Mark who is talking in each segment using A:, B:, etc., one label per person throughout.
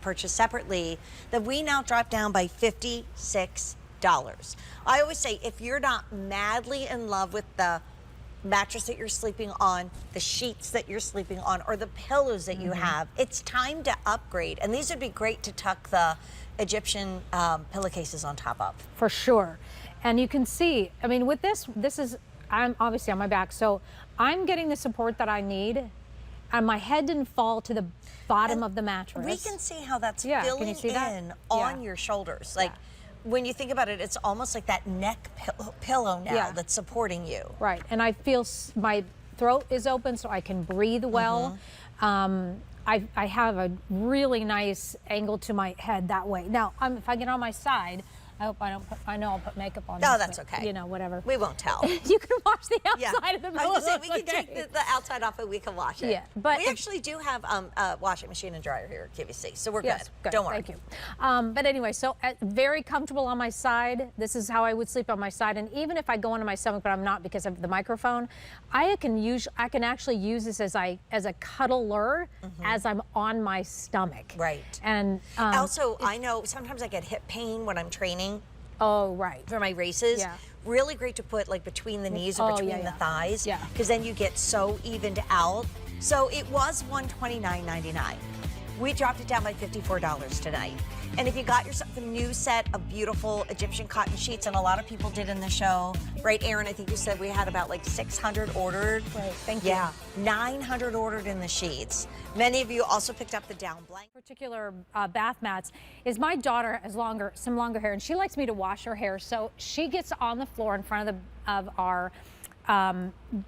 A: purchased separately that we now drop down by $56. I always say, if you're not madly in love with the mattress that you're sleeping on, the sheets that you're sleeping on, or the pillows that you have, it's time to upgrade. And these would be great to tuck the Egyptian pillowcases on top of.
B: For sure. And you can see, I mean, with this is, I'm obviously on my back, so I'm getting the support that I need, and my head didn't fall to the bottom of the mattress.
A: We can see how that's
B: Can you see
A: filling
B: that?
A: in on your shoulders. Like, when you think about it, it's almost like that neck pillow now that's supporting you.
B: Right, and I feel my throat is open so I can breathe well. I have a really nice angle to my head that way. Now, if I get on my side, I hope I don't put, I know I'll put makeup on.
A: No,
B: this,
A: that's
B: but,
A: okay.
B: you know, whatever.
A: We won't tell.
B: You can wash the outside of the pillow.
A: I was going to say, we can take the outside off and we can wash it.
B: Yeah, but
A: we actually do have a washing machine and dryer here at QVC, so we're
B: good.
A: Don't worry.
B: Thank you. But anyway, so very comfortable on my side. This is how I would sleep on my side, and even if I go onto my stomach, but I'm not because of the microphone, I can actually use this as a cuddler as I'm on my stomach.
A: Right.
B: And
A: also, I know sometimes I get hip pain when I'm training.
B: Oh, right.
A: For my races.
B: Yeah.
A: Really great to put like between the knees or between the thighs.
B: Yeah.
A: Because then you get so evened out. So it was $129.99. We dropped it down by $54 tonight. And if you got yourself a new set of beautiful Egyptian cotton sheets, and a lot of people did in the show, right, Erin? I think you said we had about like 600 ordered.
B: Right, thank you.
A: Yeah, 900 ordered in the sheets. Many of you also picked up the down blanket.
B: Particular bath mats is my daughter has some longer hair, and she likes me to wash her hair, so she gets on the floor in front of our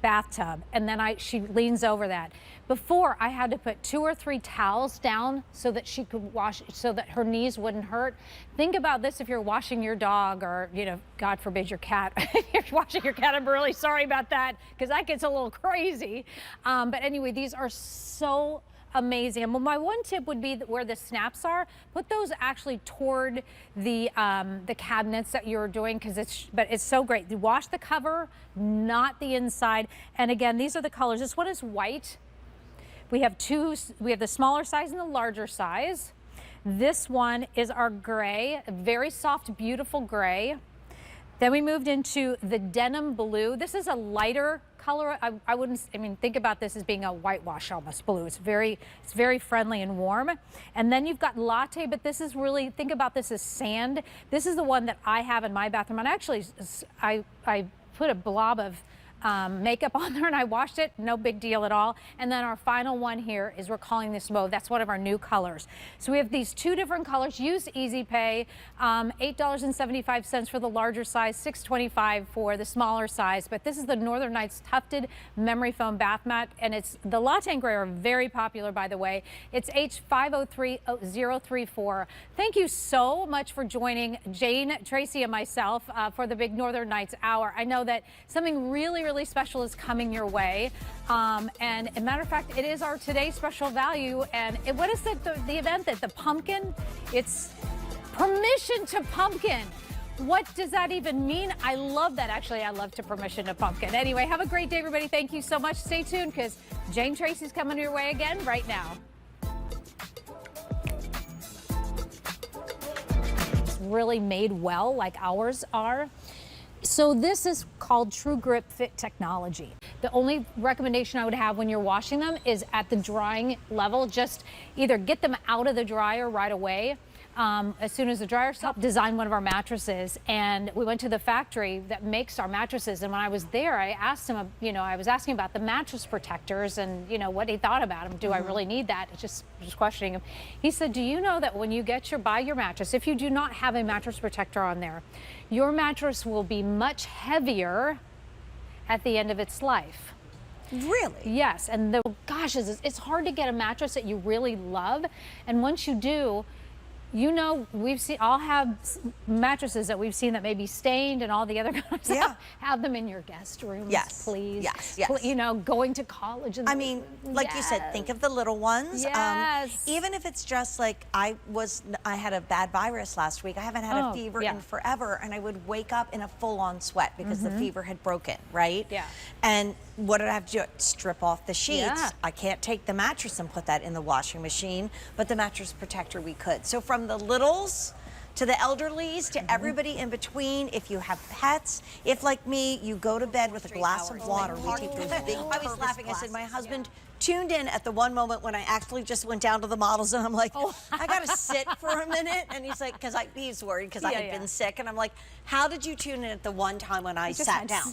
B: bathtub, and then she leans over that. Before, I had to put 2 or 3 towels down so that she could wash, so that her knees wouldn't hurt. Think about this if you're washing your dog, or, you know, God forbid, your cat. If you're washing your cat, I'm really sorry about that, because that gets a little crazy. But anyway, these are so amazing. And my one tip would be where the snaps are, put those actually toward the cabinets that you're doing, because it's so great. You wash the cover, not the inside. And again, these are the colors. This one is white. We have the smaller size and the larger size. This one is our gray, a very soft, beautiful gray. Then we moved into the denim blue. This is a lighter color. I mean, think about this as being a whitewash almost blue. It's very friendly and warm. And then you've got latte, but this is really, think about this as sand. This is the one that I have in my bathroom. And actually, I put a blob of makeup on there and I washed it, no big deal at all. And then our final one here is, we're calling this mauve. That's one of our new colors. So we have these 2 different colors. Use Easy Pay, $8.75 for the larger size, $6.25 for the smaller size. But this is the Northern Nights Tufted Memory Foam Bath Mat, and the latte and gray are very popular, by the way. It's H503034. Thank you so much for joining Jane, Tracy, and myself for the Big Northern Nights Hour. I know that something really special is coming your way, and as a matter of fact, it is our today's special value. And what is the event that the pumpkin? It's permission to pumpkin. What does that even mean? I love that. Actually, I love to permission to pumpkin. Anyway, have a great day, everybody. Thank you so much. Stay tuned, because Jane Tracy's coming your way again right now. It's really made well, like ours are. So this is called True Grip Fit technology. The only recommendation I would have when you're washing them is at the drying level, just either get them out of the dryer right away. As soon as the dryer stopped, design one of our mattresses, and we went to the factory that makes our mattresses. And when I was there, I asked him, I was asking about the mattress protectors and, what he thought about them. Do I really need that? Just questioning him. He said, do you know that when you buy your mattress, if you do not have a mattress protector on there, your mattress will be much heavier at the end of its life?
A: Really?
B: Yes. And it's hard to get a mattress that you really love. And once you do, I'll have mattresses that we've seen that may be stained and all the other kind of stuff. Have them in your guest rooms, please.
A: Yes.
B: Going to college.
A: I mean, like you said, think of the little ones.
B: Yes.
A: Even if it's just like, I had a bad virus last week. I haven't had a fever in forever, and I would wake up in a full-on sweat because the fever had broken, right?
B: Yeah.
A: And what did I have to do? Strip off the sheets.
B: Yeah.
A: I can't take the mattress and put that in the washing machine, but the mattress protector we could. So from the littles to the elderlies, to everybody in between, if you have pets, if like me, you go to bed with a glass of water, we take those big I was laughing, I said, my husband tuned in at the one moment when I actually just went down to the models and I'm like, I gotta sit for a minute. And he's like, he's worried because I had been sick. And I'm like, how did you tune in at the one time when I sat down?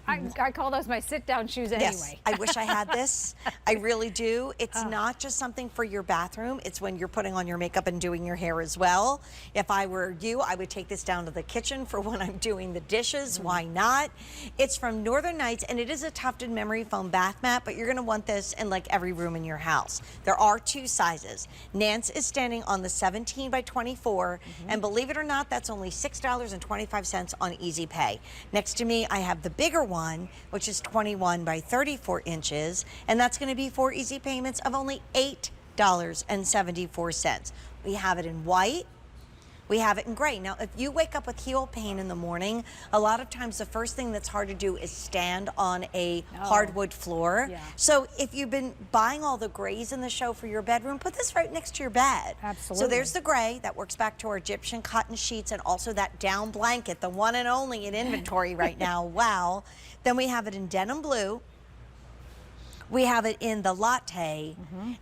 B: I call those my sit down shoes anyway.
A: Yes, I wish I had this. I really do. It's not just something for your bathroom. It's when you're putting on your makeup and doing your hair as well. If I were you, I would take this down to the kitchen for when I'm doing the dishes. Why not? It's from Northern Nights, and it is a tufted memory foam bath mat, but you're gonna want this in like every room in your house. There are 2 sizes. Nance is standing on the 17 by 24, and believe it or not, that's only $6.25 on Easy Pay. Next to me, I have the bigger one, which is 21 by 34 inches, and that's gonna be 4 easy payments of only $8.74. We have it in white. We have it in gray. Now, if you wake up with heel pain in the morning, a lot of times the first thing that's hard to do is stand on a hardwood floor.
B: Yeah.
A: So if you've been buying all the grays in the show for your bedroom, put this right next to your bed.
B: Absolutely.
A: So there's the gray that works back to our Egyptian cotton sheets and also that down blanket, the one and only in inventory right now. Wow. Then we have it in denim blue. We have it in the latte,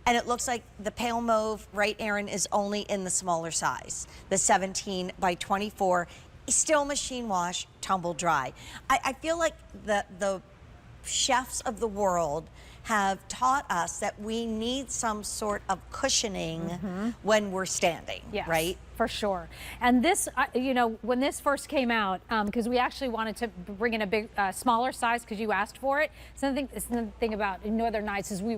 A: and it looks like the pale mauve, right, Erin, is only in the smaller size, the 17 by 24, still machine wash, tumble dry. I feel like the chefs of the world have taught us that we need some sort of cushioning when we're standing, right?
B: For sure. And this, you know, when this first came out, because we actually wanted to bring in a big, smaller size because you asked for it. So the thing about Northern Nights is we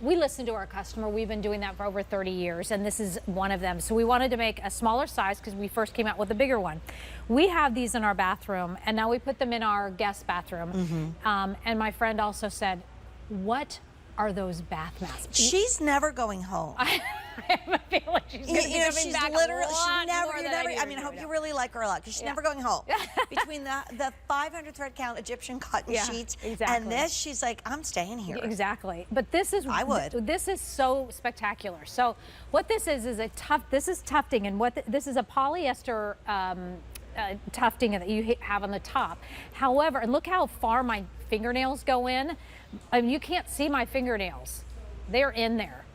B: listen to our customer. We've been doing that for over 30 years, and this is one of them. So we wanted to make a smaller size because we first came out with a bigger one. We have these in our bathroom, and now we put them in our guest bathroom. And my friend also said, what are those bath mats?
A: She's never going home.
B: I have a feeling she's going to be coming back
A: I mean, I hope you really like her a lot because she's never going home. Between the 500 thread count Egyptian cotton sheets and this, she's like, I'm staying here.
B: Exactly. But this is this is so spectacular. So what this is this is tufting, and this is a polyester tufting that you have on the top. However, and look how far my fingernails go in. I mean, you can't see my fingernails. They're in there.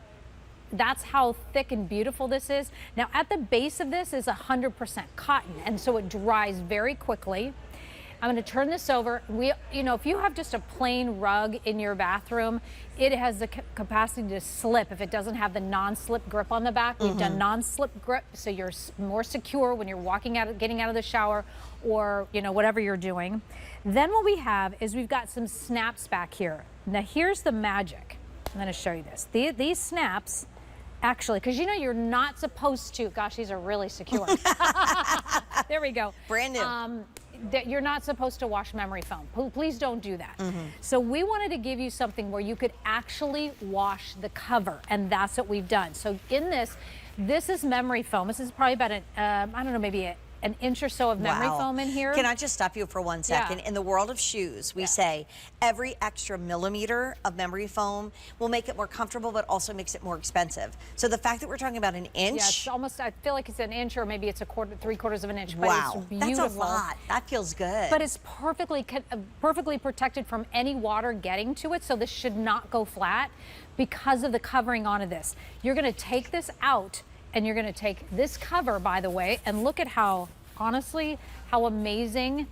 B: That's how thick and beautiful this is. Now, at the base of this is 100% cotton, and so it dries very quickly. I'm going to turn this over. You know, if you have just a plain rug in your bathroom, it has the capacity to slip if it doesn't have the non-slip grip on the back. We've done non-slip grip, so you're more secure when you're walking out, getting out of the shower, or you know, whatever you're doing. Then what we have is we've got some snaps back here. Now here's the magic. I'm going to show you this. These snaps, actually, because you know you're not supposed to. Gosh, these are really secure. There we go.
A: Brand new.
B: That you're not supposed to wash memory foam. Please don't do that. So we wanted to give you something where you could actually wash the cover, and that's what we've done. So in this is memory foam. This is probably about I don't know, maybe an inch or so of memory foam in here.
A: Can I just stop you for 1 second? In the world of shoes, we say every extra millimeter of memory foam will make it more comfortable, but also makes it more expensive. So the fact that we're talking about an inch.
B: Yeah, it's almost, I feel like it's an inch, or maybe it's a quarter, 3/4 of an inch. But
A: wow,
B: it's beautiful.
A: that's a lot. That feels good.
B: But it's perfectly protected from any water getting to it, so this should not go flat because of the covering onto this. You're gonna take this out, and you're gonna take this cover, by the way, and look at how, honestly, how amazing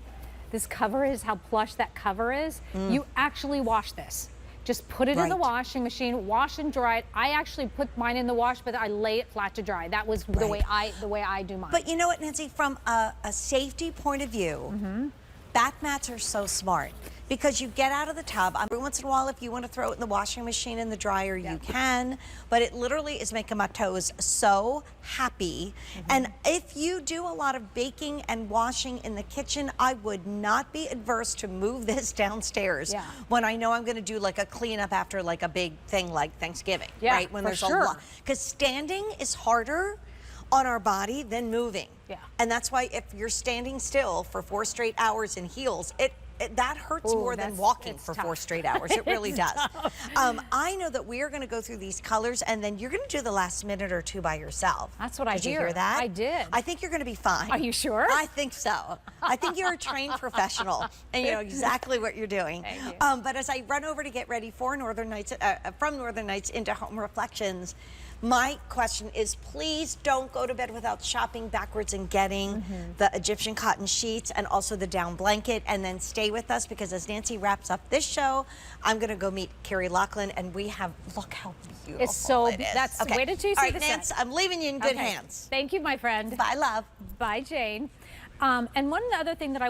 B: this cover is, how plush that cover is. You actually wash this. Just put it in the washing machine, wash and dry it. I actually put mine in the wash, but I lay it flat to dry. That was the way I do mine.
A: But you know what, Nancy, from a safety point of view, bath mats are so smart because you get out of the tub. Every once in a while, if you want to throw it in the washing machine in the dryer, you can. But it literally is making my toes so happy. And if you do a lot of baking and washing in the kitchen, I would not be adverse to move this downstairs when I know I'm going to do like a cleanup after like a big thing like Thanksgiving, right? When there's a lot. Because standing is harder on our body than moving. And that's why if you're standing still for 4 straight hours in heels, that hurts
B: Ooh,
A: more than
B: that's-
A: walking
B: it's
A: for
B: tough.
A: 4 straight hours. It really
B: It's
A: does.
B: tough.
A: I know that we are going to go through these colors, and then you're going to do the last minute or two by yourself.
B: That's what I
A: Did you
B: hear.
A: hear that?
B: I did.
A: I think you're going to be fine.
B: Are you sure?
A: I think so. I think you're a trained professional, and you know exactly what you're doing.
B: Thank you.
A: But as I run over to get ready for Northern Nights, from Northern Nights into Home Reflections, my question is, please don't go to bed without shopping backwards and getting the Egyptian cotton sheets and also the down blanket, and then stay with us, because as Nancy wraps up this show, I'm going to go meet Carrie Lachlan, and we have, look how beautiful
B: It's so,
A: it is.
B: that's,
A: Okay.
B: wait until you
A: All
B: see
A: right,
B: the
A: Nance,
B: set.
A: I'm leaving you in good
B: Okay.
A: hands.
B: Thank you, my friend.
A: Bye, love.
B: Bye, Jane. And one other thing that I